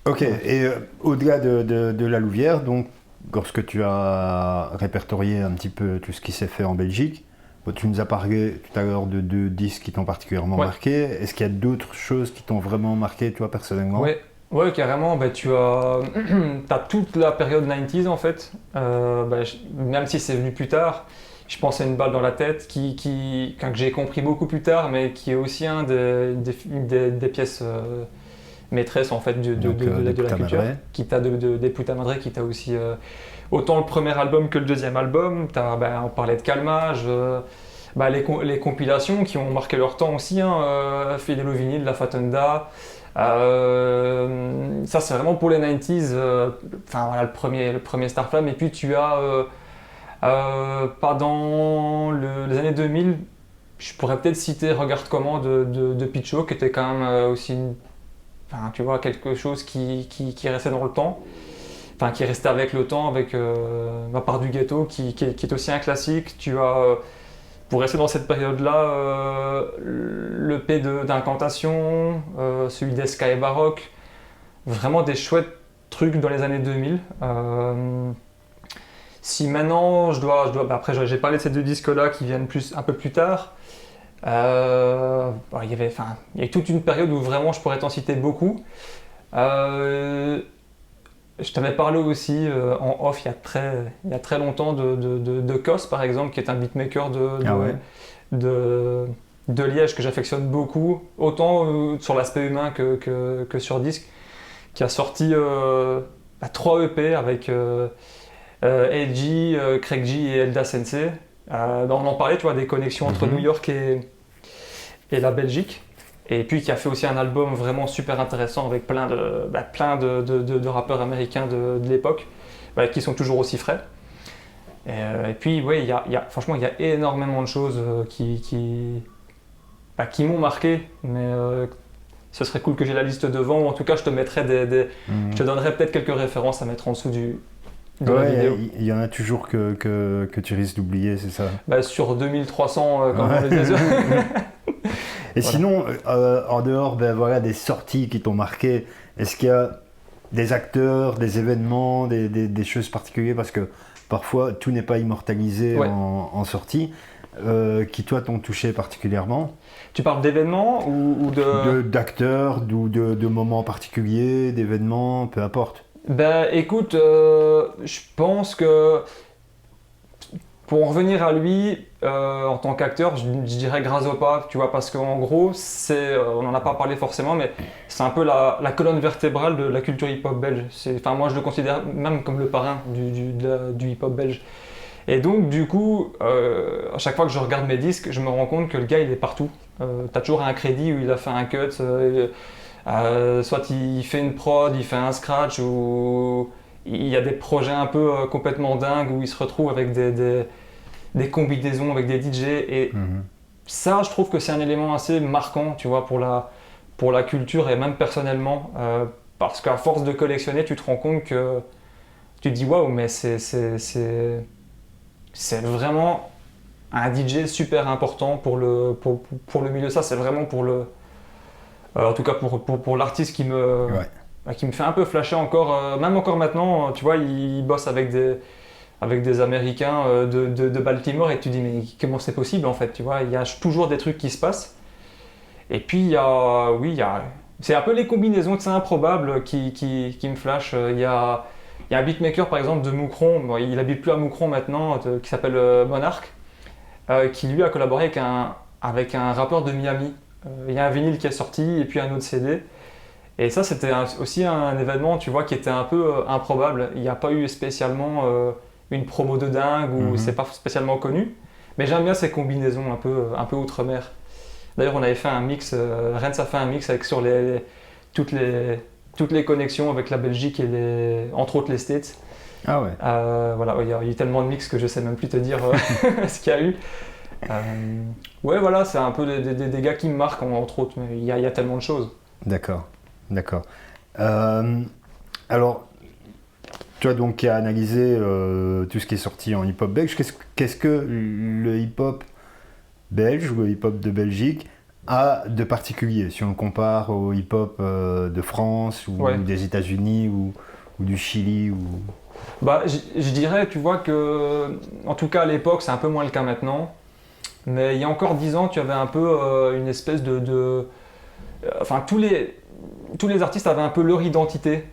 Ok, et au-delà de la Louvière, donc, lorsque tu as répertorié un petit peu tout ce qui s'est fait en Belgique, bon, tu nous as parlé tout à l'heure de deux disques qui t'ont particulièrement Ouais, marqué. Est-ce qu'il y a d'autres choses qui t'ont vraiment marqué, toi, personnellement? ouais, ouais, carrément. Bah, tu as, t'as toute la période 90s en fait. Même si c'est venu plus tard, je pense à une balle dans la tête que j'ai compris beaucoup plus tard, mais qui est aussi un des pièces maîtresses en fait Donc, des de la Puta culture, Madre. qui t'a des Puta Madre, qui t'a aussi autant le premier album que le deuxième album. On parlait de Calmage. Les compilations qui ont marqué leur temps aussi, hein, Fidel au vinyle, La Fatenda. Ça, c'est vraiment pour les 90s. Voilà, le premier Starflame. Et puis, tu as, pendant les années 2000, je pourrais peut-être citer Regarde comment de Pitcho, qui était quand même aussi tu vois, quelque chose qui restait dans le temps. Enfin, qui est resté avec le temps, avec Ma part du ghetto, qui est aussi un classique. Tu as, pour rester dans cette période-là, le P d'Incantation, celui d'Esca et Baroque, vraiment des chouettes trucs dans les années 2000. Si maintenant après j'ai parlé de ces deux disques-là qui viennent un peu plus tard. Il y a toute une période où vraiment je pourrais t'en citer beaucoup. Euh, je t'avais parlé aussi en off il y a très longtemps de Kos par exemple, qui est un beatmaker Ah ouais. de, de Liège que j'affectionne beaucoup, autant sur l'aspect humain que sur disque, qui a sorti 3 EP avec LG, Craig G et Elda Sensei. On en parlait, tu vois, des connexions entre New Mhm. York et la Belgique. Et puis qui a fait aussi un album vraiment super intéressant avec plein de rappeurs américains de l'époque, qui sont toujours aussi frais. Et puis, ouais, franchement, il y a énormément de choses qui m'ont marqué, mais ce serait cool que j'ai la liste devant, ou en tout cas, je te mettrai je te Mhm. donnerai peut-être quelques références à mettre en dessous de la Ouais, vidéo. il y en a toujours que tu risques d'oublier, c'est ça? Sur 2300, comme on le disait. Ouais. Et Voilà. sinon, en dehors voilà, des sorties qui t'ont marqué, est-ce qu'il y a des acteurs, des événements, des choses particulières? Parce que parfois, tout n'est pas immortalisé Ouais. en sortie, qui toi t'ont touché particulièrement, Tu parles d'événements ou de. d'acteurs, ou de moments particuliers, d'événements, peu importe. Ben écoute, je pense que pour en revenir à lui, en tant qu'acteur, je dirais Grazopa, tu vois, parce qu'en gros, on n'en a pas parlé forcément, mais c'est un peu la colonne vertébrale de la culture hip-hop belge. Moi, je le considère même comme le parrain du hip-hop belge. Et donc, du coup, à chaque fois que je regarde mes disques, je me rends compte que le gars, il est partout. T'as toujours un crédit où il a fait un cut, soit il fait une prod, il fait un scratch, ou il y a des projets un peu complètement dingues où il se retrouve avec des combinaisons avec des DJ. Et Mhm. ça, je trouve que c'est un élément assez marquant, tu vois, pour la culture et même personnellement. Parce qu'à force de collectionner, tu te rends compte que tu te dis waouh, mais c'est vraiment un DJ super important pour le milieu. Ça, c'est vraiment en tout cas pour l'artiste Ouais. qui me fait un peu flasher encore, même encore maintenant, tu vois, il bosse avec des Américains de Baltimore et tu te dis mais comment c'est possible en fait, tu vois, il y a toujours des trucs qui se passent. Et puis c'est un peu les combinaisons de c'est improbable qui me flashent. Il y a un beatmaker par exemple de Moucron, bon, il habite plus à Moucron maintenant, qui s'appelle Monarch, qui lui a collaboré avec un rappeur de Miami. Il y a un vinyle qui est sorti et puis un autre CD. Et ça, c'était aussi un événement, tu vois, qui était un peu improbable. Il n'y a pas eu spécialement une promo de dingue ou c'est Mhm. pas spécialement connu. Mais j'aime bien ces combinaisons un peu outre-mer. D'ailleurs, on avait fait un mix, Rennes a fait un mix avec toutes les, toutes les connexions avec la Belgique et entre autres les States. Ah ouais. Voilà, il y a eu tellement de mix que je sais même plus te dire ce qu'il y a eu. Euh, ouais, voilà, c'est un peu des gars qui me marquent, entre autres, mais il y a tellement de choses. D'accord, d'accord. Euh, alors, toi donc qui as analysé tout ce qui est sorti en hip-hop belge, qu'est-ce que le hip-hop belge ou le hip-hop de Belgique a de particulier si on le compare au hip-hop de France ou des États-Unis ou du Chili ou... Bah, je dirais, tu vois que, en tout cas à l'époque, c'est un peu moins le cas maintenant. Mais il y a encore 10 ans, tu avais un peu une espèce enfin, tous les artistes avaient un peu leur identité.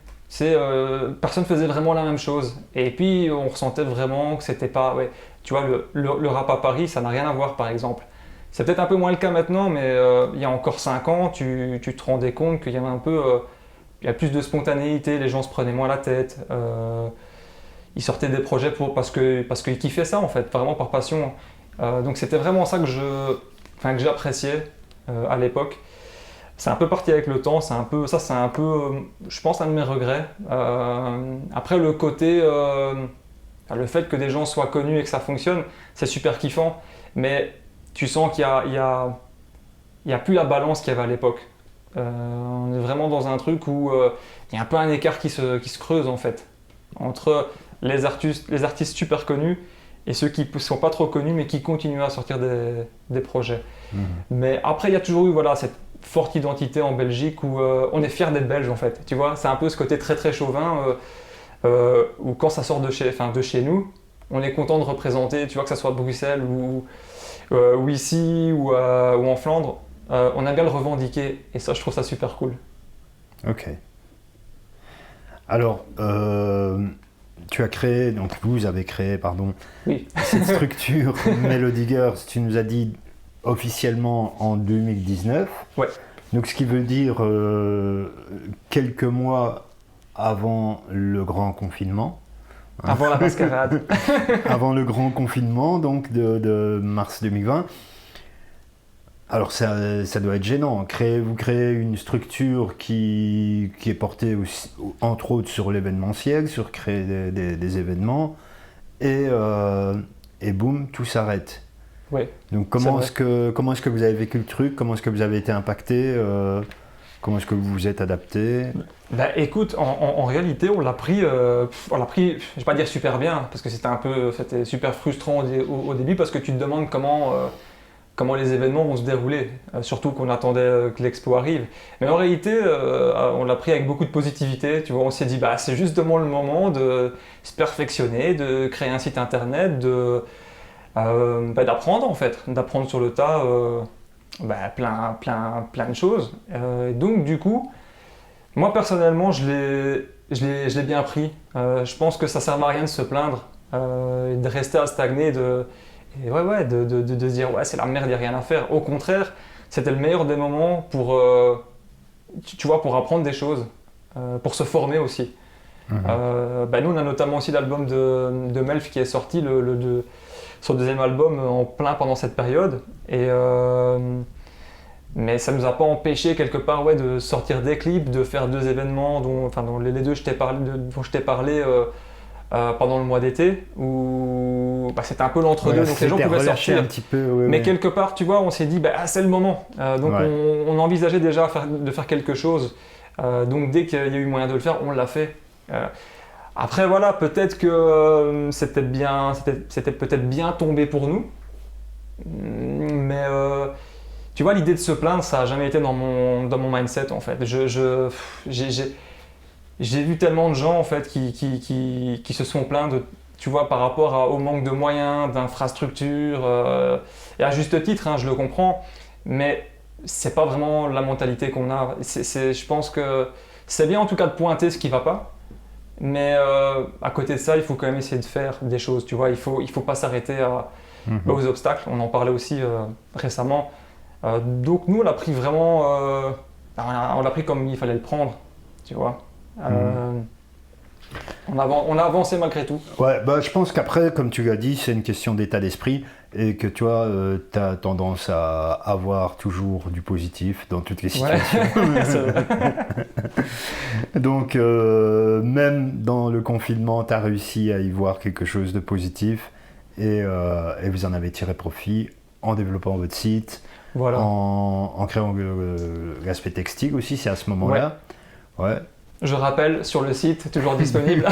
Personne faisait vraiment la même chose. Et puis, on ressentait vraiment que c'était pas... Ouais, tu vois, le rap à Paris, ça n'a rien à voir, par exemple. C'est peut-être un peu moins le cas maintenant, mais il y a encore 5 ans, tu te rendais compte qu'il y avait un peu... il y a plus de spontanéité, les gens se prenaient moins la tête. Ils sortaient des projets parce qu'ils kiffaient ça, en fait, vraiment par passion. Donc c'était vraiment ça que j'appréciais à l'époque. C'est un peu parti avec le temps, c'est un peu, je pense, un de mes regrets. Après le côté, le fait que des gens soient connus et que ça fonctionne, c'est super kiffant, mais tu sens qu'il y a plus la balance qu'il y avait à l'époque. On est vraiment dans un truc où il y a un peu un écart qui se creuse en fait, entre les artistes super connus et ceux qui ne sont pas trop connus mais qui continuent à sortir des projets. Mais après, il y a toujours eu cette forte identité en Belgique où on est fier d'être belge en fait. Tu vois, c'est un peu ce côté très très chauvin où quand ça sort de chez nous, on est content de représenter, tu vois, que ça soit à Bruxelles ou ici ou en Flandre, on aime bien le revendiquer et ça, je trouve ça super cool. Ok. Alors, vous avez créé, cette structure Melody Girls, tu nous as dit officiellement en 2019. Ouais. Donc ce qui veut dire quelques mois avant le grand confinement. Avant la mascarade. Avant le grand confinement, donc de mars 2020. Alors ça doit être gênant. Vous créez une structure qui est portée aussi, entre autres sur l'événementiel, sur créer des événements, et boum, tout s'arrête. Oui. Donc comment est-ce que vous avez vécu le truc? Comment est-ce que vous avez été impacté? Comment est-ce que vous vous êtes adapté? Bah écoute, en réalité, on l'a pris, je vais pas dire super bien, parce que c'était super frustrant au début, parce que tu te demandes comment les événements vont se dérouler, surtout qu'on attendait que l'expo arrive. Mais en réalité, on l'a pris avec beaucoup de positivité, tu vois, on s'est dit, c'est justement le moment de se perfectionner, de créer un site internet, d'apprendre en fait, d'apprendre sur le tas plein de choses. Donc du coup, moi personnellement, je l'ai bien pris. Je pense que ça sert à rien de se plaindre, de rester à stagner, de se dire c'est la merde, il n'y a rien à faire. Au contraire, c'était le meilleur des moments pour apprendre des choses, pour se former aussi. Nous, on a notamment aussi l'album de Melf qui est sorti, son deuxième album en plein pendant cette période. Mais ça ne nous a pas empêché quelque part de sortir des clips, de faire 2 événements dont les 2 dont je t'ai parlé pendant le mois d'été, où c'était un peu l'entre-deux, donc les gens pouvaient sortir. Un petit peu, mais quelque part, tu vois, on s'est dit, c'est le moment. Donc on envisageait déjà de faire quelque chose. Donc dès qu'il y a eu moyen de le faire, on l'a fait. Après voilà, peut-être que c'était peut-être bien tombé pour nous. Mais tu vois, l'idée de se plaindre, ça n'a jamais été dans mon mindset en fait. J'ai vu tellement de gens en fait qui se sont plaints tu vois, par rapport au manque de moyens, d'infrastructures, et à juste titre, je le comprends, mais c'est pas vraiment la mentalité qu'on a. Je pense que c'est bien en tout cas de pointer ce qui va pas, mais à côté de ça, il faut quand même essayer de faire des choses, tu vois, il faut pas s'arrêter aux obstacles, on en parlait aussi récemment. Donc nous, on l'a pris vraiment, on l'a pris comme il fallait le prendre, tu vois. On a avancé malgré tout. Ouais, je pense qu'après, comme tu l'as dit, c'est une question d'état d'esprit et que tu vois, tu as tendance à avoir toujours du positif dans toutes les situations. Donc, même dans le confinement, tu as réussi à y voir quelque chose de positif et vous en avez tiré profit en développant votre site, en créant l'aspect textile aussi, c'est à ce moment-là. Ouais. Je rappelle, sur le site, toujours disponible.